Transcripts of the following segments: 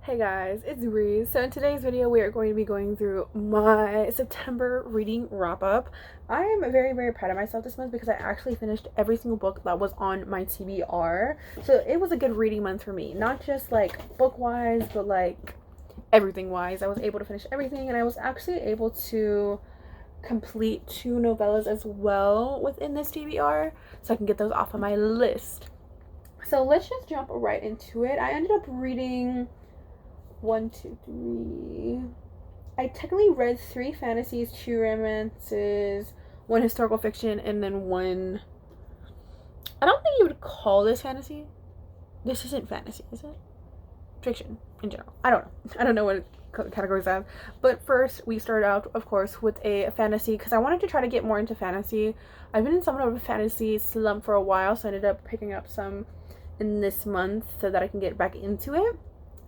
Hey guys, it's Breeze. So in today's video we are going to be going through my September reading wrap up. I am very very proud of myself this month because I actually finished every single book that was on my TBR. So it was a good reading month for me, not just like book wise but like everything wise. I was able to finish everything and I was actually able to complete 2 novellas as well within this TBR so I can get those off of my list. So let's just jump right into it. I ended up reading one, two, three. I technically read 3 fantasies, 2 romances, 1 historical fiction, and then one. I don't think you would call this fantasy. This isn't fantasy, is it? Fiction in general. I don't know. I don't know what categories I have. But first, we started out, of course, with a fantasy because I wanted to try to get more into fantasy. I've been in somewhat of a fantasy slump for a while, so I ended up picking up some in this month so that I can get back into it.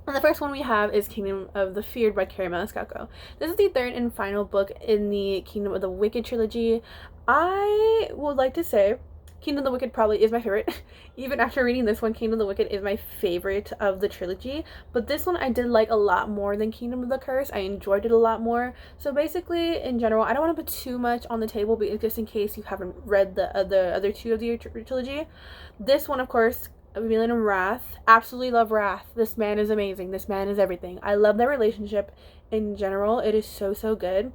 And the first one we have is Kingdom of the Feared by Carrie Maniscalco. This is the third and final book in the Kingdom of the Wicked trilogy. I would like to say Kingdom of the Wicked probably is my favorite. Even after reading this one, Kingdom of the Wicked is my favorite of the trilogy. But this one I did like a lot more than Kingdom of the Curse. I enjoyed it a lot more. So basically, in general, I don't want to put too much on the table, but just in case you haven't read the other two of the trilogy. This one, of course, Amelia and Wrath. Absolutely love Wrath. This man is amazing. This man is everything. I love their relationship in general. It is so good.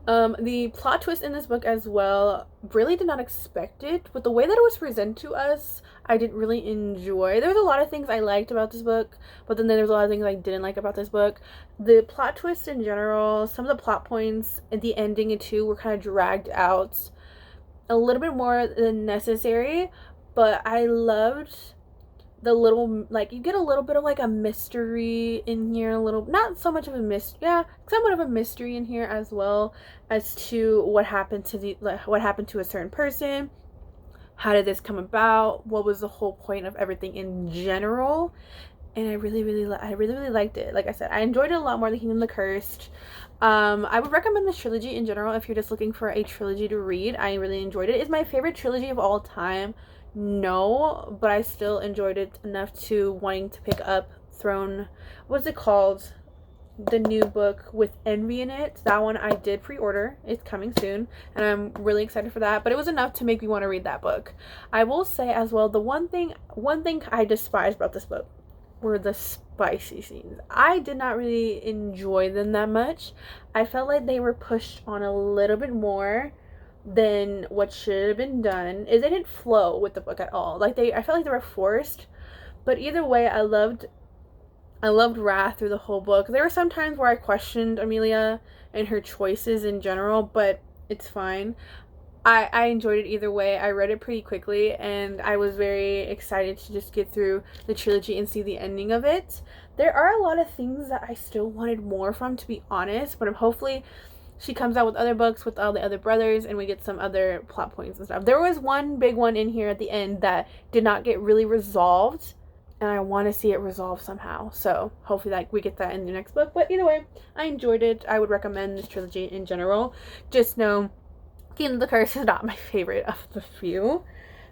The plot twist in this book as well, really did not expect it, but the way that it was presented to us, I didn't really enjoy. There was a lot of things I liked about this book, but then there was a lot of things I didn't like about this book. The plot twist in general, some of the plot points at the ending too were kind of dragged out a little bit more than necessary, but I loved the little, like, you get a little bit of like a mystery in here, a little, not so much of a mystery, yeah, somewhat of a mystery in here as well as to what happened to what happened to a certain person. How did this come about? What was the whole point of everything in general? And I really liked it. Like I said, I enjoyed it a lot more than Kingdom of the Cursed. I would recommend this trilogy in general if you're just looking for a trilogy to read. I really enjoyed it. It's my favorite trilogy of all time. No, but I still enjoyed it enough to wanting to pick up Throne. What's it called? The new book with Envy in it. That one I did pre-order. It's coming soon, and I'm really excited for that. But it was enough to make me want to read that book. I will say as well, the one thing I despise about this book were the spicy scenes. I did not really enjoy them that much. I felt like they were pushed on a little bit more than what should have been done. It didn't flow with the book at all. I felt like they were forced. But either way, I loved Wrath through the whole book. There were some times where I questioned Amelia and her choices in general, but it's fine. I enjoyed it either way. I read it pretty quickly and I was very excited to just get through the trilogy and see the ending of it. There are a lot of things that I still wanted more from, to be honest, but hopefully she comes out with other books with all the other brothers and we get some other plot points and stuff. There was one big one in here at the end that did not get really resolved, and I want to see it resolved somehow. So hopefully like we get that in the next book. But either way, I enjoyed it. I would recommend this trilogy in general. Just know Kingdom of the Curse is not my favorite of the few.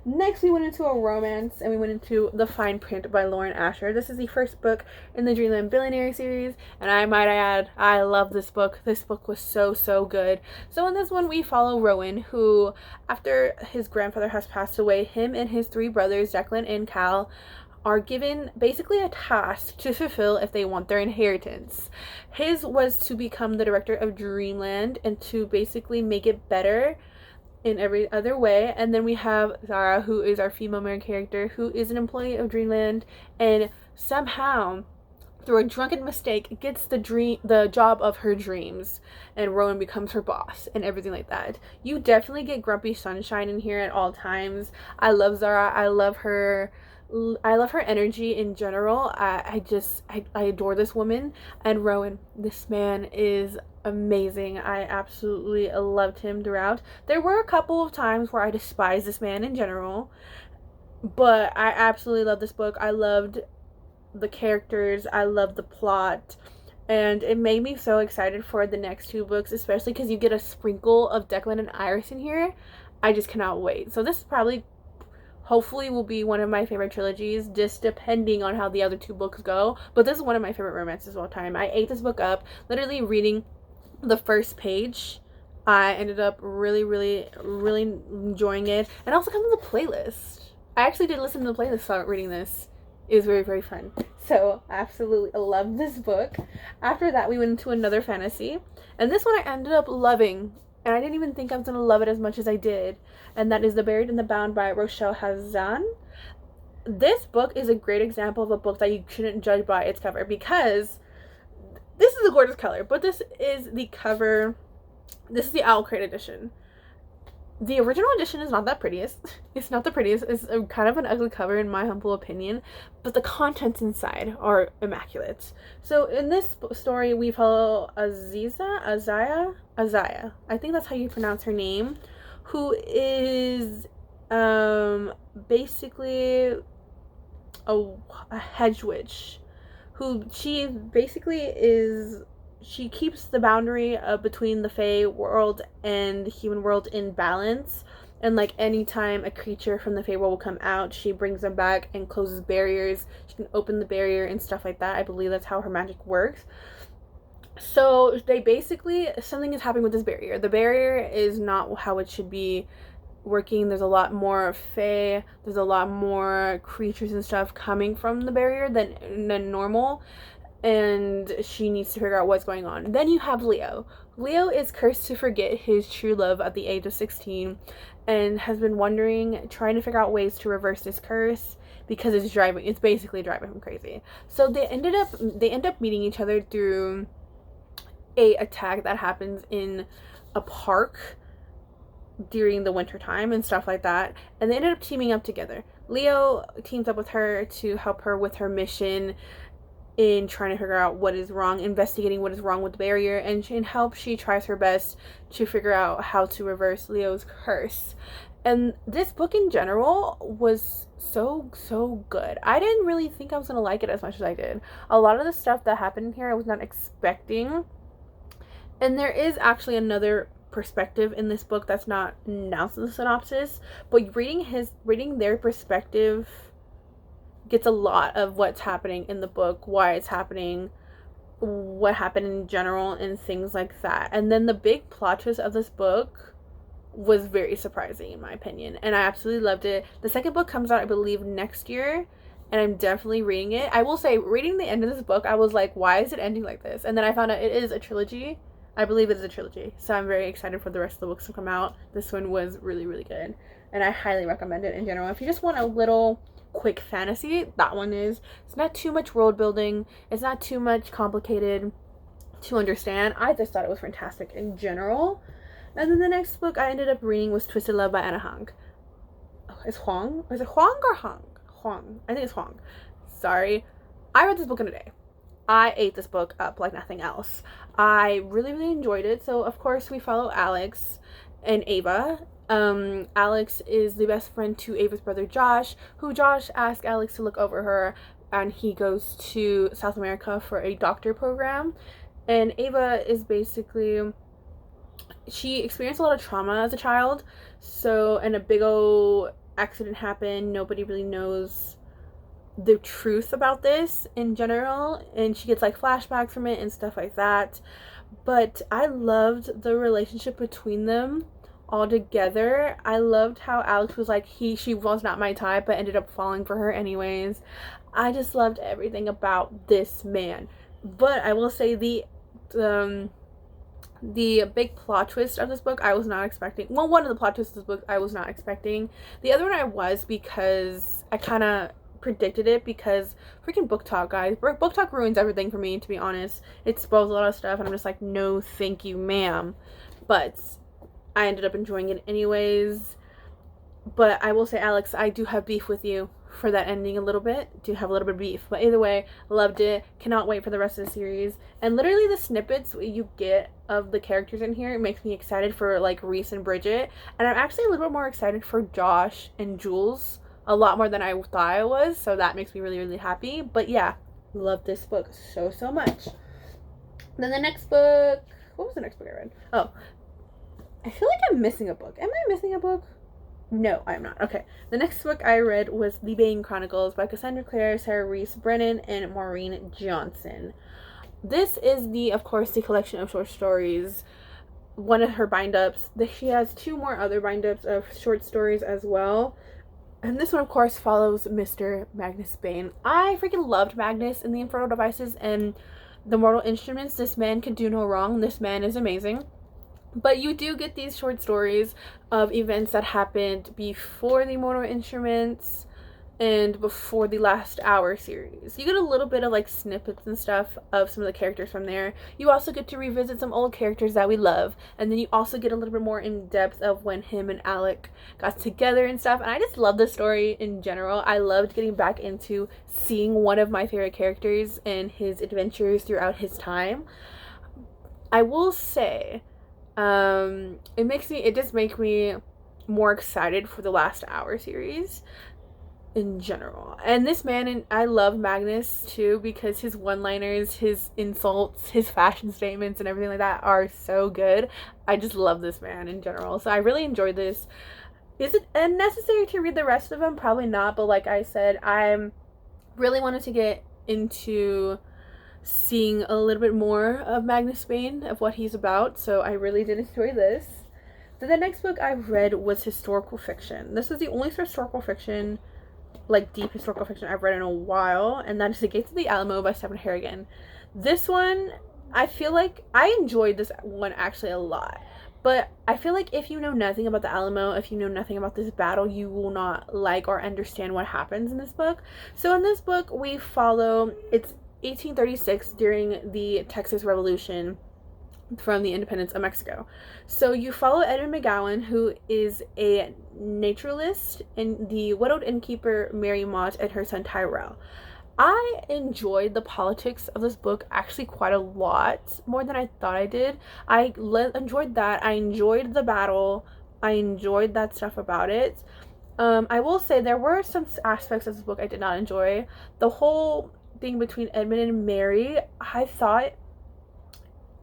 Next, we went into a romance, and we went into The Fine Print by Lauren Asher. This is the first book in the Dreamland Billionaire series, and I might add, I love this book. This book was so good. So in this one, we follow Rowan, who, after his grandfather has passed away, him and his 3 brothers, Declan and Cal, are given basically a task to fulfill if they want their inheritance. His was to become the director of Dreamland and to basically make it better in every other way. And then we have Zara, who is our female main character, who is an employee of Dreamland and somehow through a drunken mistake gets the job of her dreams, and Rowan becomes her boss and everything like that. You definitely get grumpy sunshine in here at all times. I love Zara. I love her energy in general. I adore this woman. And Rowan, this man is amazing. I absolutely loved him throughout. There were a couple of times where I despised this man in general, but I absolutely love this book. I loved the characters. I loved the plot. And it made me so excited for the next 2 books, especially because you get a sprinkle of Declan and Iris in here. I just cannot wait. So this is probably hopefully will be one of my favorite trilogies, just depending on how the other two books go. But this is one of my favorite romances of all time. I ate this book up, literally reading the first page. I ended up really, really, really enjoying it. And also comes with a playlist. I actually did listen to the playlist while reading this. It was very, very fun. So I absolutely love this book. After that, we went into another fantasy. And this one I ended up loving. And I didn't even think I was going to love it as much as I did. And that is The Buried and the Bound by Rochelle Hazan. This book is a great example of a book that you shouldn't judge by its cover, because this is a gorgeous color, but this is the cover. This is the Owl Crate edition. The original edition is not that prettiest. It's not the prettiest. It's kind of an ugly cover in my humble opinion, but the contents inside are immaculate. So in this story, we follow Azaya. I think that's how you pronounce her name, who is basically a hedge witch, who she basically is. She keeps the boundary between the Fae world and the human world in balance. And like anytime a creature from the Fae world will come out, she brings them back and closes barriers. She can open the barrier and stuff like that. I believe that's how her magic works. So they basically, something is happening with this barrier. The barrier is not how it should be working. There's a lot more Fae. There's a lot more creatures and stuff coming from the barrier than normal. And she needs to figure out what's going on. Then you have Leo. Leo is cursed to forget his true love at the age of 16 and has been trying to figure out ways to reverse this curse, because it's basically driving him crazy. So they end up meeting each other through a attack that happens in a park during the winter time and stuff like that, and they ended up teaming up together. Leo teams up with her to help her with her mission in trying to figure out what is wrong, investigating what is wrong with the barrier, and she tries her best to figure out how to reverse Leo's curse. And this book in general was so good. I didn't really think I was gonna like it as much as I did. A lot of the stuff that happened here I was not expecting, and there is actually another perspective in this book that's not announced in the synopsis, but reading their perspective gets a lot of what's happening in the book, why it's happening, what happened in general, and things like that. And then the big plot twist of this book was very surprising in my opinion, and I absolutely loved it. The second book comes out, I believe, next year, and I'm definitely reading it. I will say, reading the end of this book, I was like, why is it ending like this? And then I found out it is a trilogy. I believe it's a trilogy, so I'm very excited for the rest of the books to come out. This one was really, really good, and I highly recommend it in general. If you just want a little quick fantasy, that one is. It's not too much world building, it's not too much complicated to understand. I just thought it was fantastic in general. And then the next book I ended up reading was Twisted Love by Anna Hong. Is it Huang or Hong? Huang. I think it's Huang. Sorry. I read this book in a day. I ate this book up like nothing else. I really, really enjoyed it. So of course we follow Alex and Ava. Alex is the best friend to Ava's brother Josh, who Josh asked Alex to look over her, and he goes to South America for a doctor program. And Ava is basically, she experienced a lot of trauma as a child, and a big old accident happened. Nobody really knows the truth about this in general, and she gets like flashbacks from it and stuff like that. But I loved the relationship between them all together. I loved how Alex was like, she was not my type, but ended up falling for her anyways. I just loved everything about this man. But I will say the big plot twist of this book I was not expecting. Well, one of the plot twists of this book I was not expecting. The other one I was, because I kind of predicted it, because freaking book talk, guys. Book talk ruins everything for me, to be honest. It spoils a lot of stuff, and I'm just like, no thank you, ma'am. But I ended up enjoying it anyways. But I will say, Alex, I do have beef with you for that ending a little bit. Do have a little bit of beef. But either way, loved it. Cannot wait for the rest of the series. And literally the snippets you get of the characters in here, it makes me excited for like Reese and Bridget. And I'm actually a little bit more excited for Josh and Jules. A lot more than I thought I was. So that makes me really, really happy. But yeah, love this book so much. Then the next book, what was the next book I read? Oh, I feel like I'm missing a book. Am I missing a book? No, I'm not. Okay. The next book I read was The Bane Chronicles by Cassandra Clare, Sarah Reese Brennan, and Maureen Johnson. This is of course, the collection of short stories, one of her bind-ups. She has two more other bind-ups of short stories as well. And this one, of course, follows Mr. Magnus Bane. I freaking loved Magnus in the Infernal Devices and the Mortal Instruments. This man could do no wrong. This man is amazing. But you do get these short stories of events that happened before the Mortal Instruments and before the Last Hour series. You get a little bit of like snippets and stuff of some of the characters from there. You also get to revisit some old characters that we love, and then you also get a little bit more in depth of when him and Alec got together and stuff. And I just love the story in general. I loved getting back into seeing one of my favorite characters and his adventures throughout his time. I will say, it does make me more excited for the Last Hour series in general. And this man, and I love Magnus too, because his one-liners, his insults, his fashion statements and everything like that are so good. I just love this man in general. So I really enjoyed this. Is it necessary to read the rest of them? Probably not, but like I said, I really wanted to get into seeing a little bit more of Magnus Bane, of what he's about, so I really did enjoy this. Then the next book I read was historical fiction. This is the only historical fiction, like deep historical fiction, I've read in a while, and that is The Gates of the Alamo by Stephen Harrigan. This one, I feel like I enjoyed this one actually a lot, but I feel like if you know nothing about the Alamo, if you know nothing about this battle, you will not like or understand what happens in this book. So in this book, we follow, it's 1836 during the Texas Revolution from the independence of Mexico. So you follow Edmund McGowan, who is a naturalist, and the widowed innkeeper Mary Mott and her son Tyrell. I enjoyed the politics of this book actually quite a lot, more than I thought I did. I enjoyed that. I enjoyed the battle. I enjoyed that stuff about it. I will say there were some aspects of this book I did not enjoy. The whole thing between Edmund and Mary, I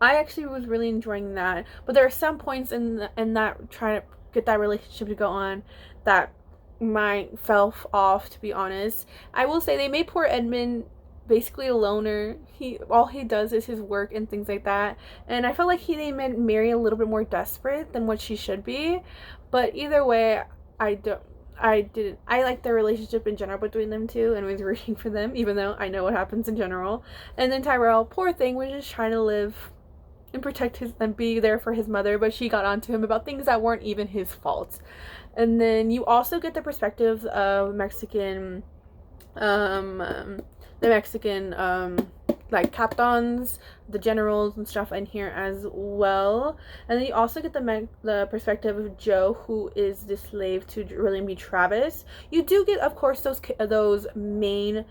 actually was really enjoying that, but there are some points in that trying to get that relationship to go on that might fell off, to be honest. I will say they made poor Edmund basically a loner. All he does is his work and things like that, and I felt like they made Mary a little bit more desperate than what she should be. But either way, I like their relationship in general between them two, and was rooting for them, even though I know what happens in general. And then Tyrell, poor thing, was just trying to live and protect and be there for his mother, but she got onto him about things that weren't even his fault. And then you also get the perspectives of Mexican, like captains, the generals and stuff in here as well. And then you also get the perspective of Joe, who is the slave to William B. Travis. You do get, of course, those main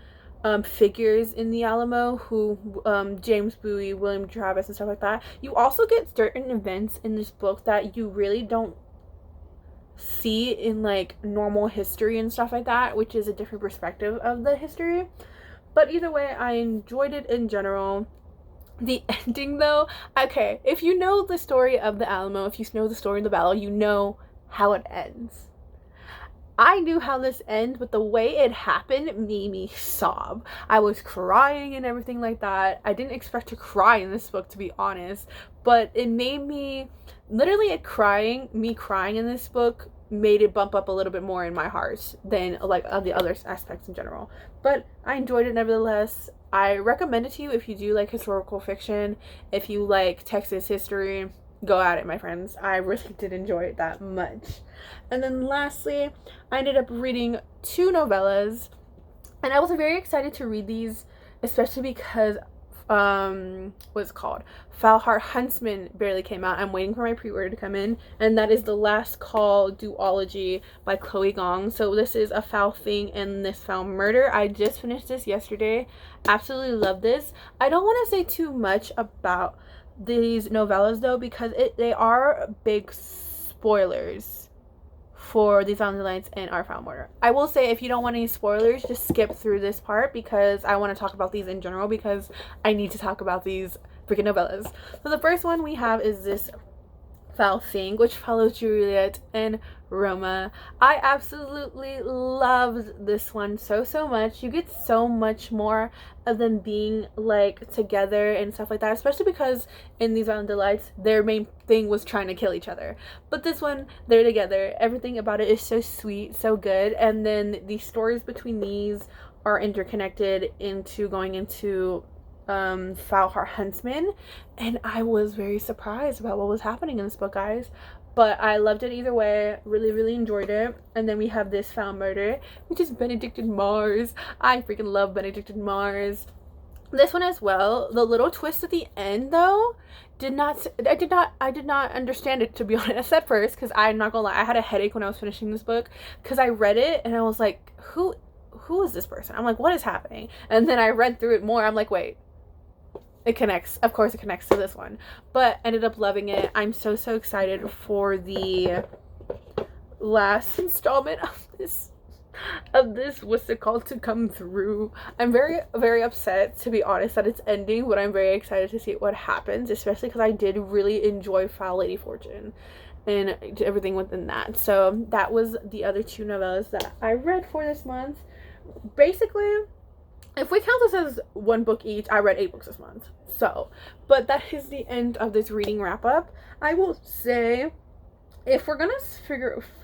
figures in the Alamo, who James Bowie, William Travis, and stuff like that. You also get certain events in this book that you really don't see in like normal history and stuff like that, which is a different perspective of the history. But either way, I enjoyed it in general. The ending though, okay, if you know the story of the Alamo, if you know the story of the battle, you know how it ends. I knew how this ends, but the way it happened made me sob. I was crying and everything like that. I didn't expect to cry in this book, to be honest, but it made me, literally me crying in this book made it bump up a little bit more in my heart than like the other aspects in general. But I enjoyed it nevertheless. I recommend it to you if you do like historical fiction, if you like Texas history. Go at it, my friends. I really did enjoy it that much. And then lastly, I ended up reading 2 novellas, and I was very excited to read these, especially because what's it called, Foulheart Huntsman barely came out. I'm waiting for my pre-order to come in, and that is The Last Call duology by Chloe Gong. So this is A Foul Thing and This Foul Murder. I just finished this yesterday. Absolutely love this. I don't want to say too much about these novellas though, because they are big spoilers for The Found Lights and Our Found Murder. I will say, if you don't want any spoilers, just skip through this part, because I want to talk about these in general, because I need to talk about these freaking novellas. So the first one we have is this Foul Thing, which follows Juliet and Roma. I absolutely loved this one so much. You get so much more of them being like together and stuff like that, especially because in these Violent Delights their main thing was trying to kill each other, but this one they're together. Everything about it is so sweet, so good, and then the stories between these are interconnected into going into Foul Heart Huntsman, and I was very surprised about what was happening in this book, guys. But I loved it either way. Really enjoyed it. And then we have this Foul Murder, which is Benedictine Mars. I freaking love Benedictine Mars. This one as well. The little twist at the end, though, I did not understand it, to be honest, at first, because I'm not gonna lie, I had a headache when I was finishing this book, because I read it and I was like, who is this person? I'm like, what is happening? And then I read through it more. I'm like, wait, it connects. Of course it connects to this one, but ended up loving it. I'm so excited for the last installment of this what's it called, to come through. I'm very upset, to be honest, that it's ending, but I'm very excited to see what happens, especially because I did really enjoy Foul Lady Fortune and everything within that. So that was the other two novellas that I read for this month. Basically, if we count this as one book each, I read 8 books this month. So, but that is the end of this reading wrap up. I will say, if we're gonna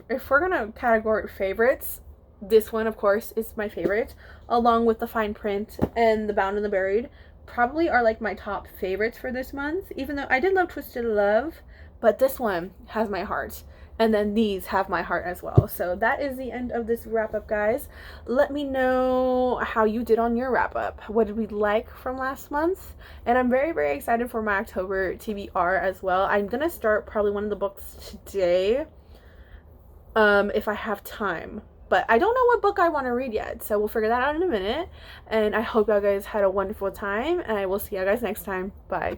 categorize favorites, this one, of course, is my favorite, along with The Fine Print and The Bound and the Buried. Probably are like my top favorites for this month, even though I did love Twisted Love, but this one has my heart. And then these have my heart as well. So that is the end of this wrap up, guys. Let me know how you did on your wrap up. What did we like from last month? And I'm very excited for my October TBR as well. I'm gonna start probably one of the books today, if I have time. But I don't know what book I want to read yet, so we'll figure that out in a minute. And I hope y'all guys had a wonderful time, and I will see you guys next time. Bye.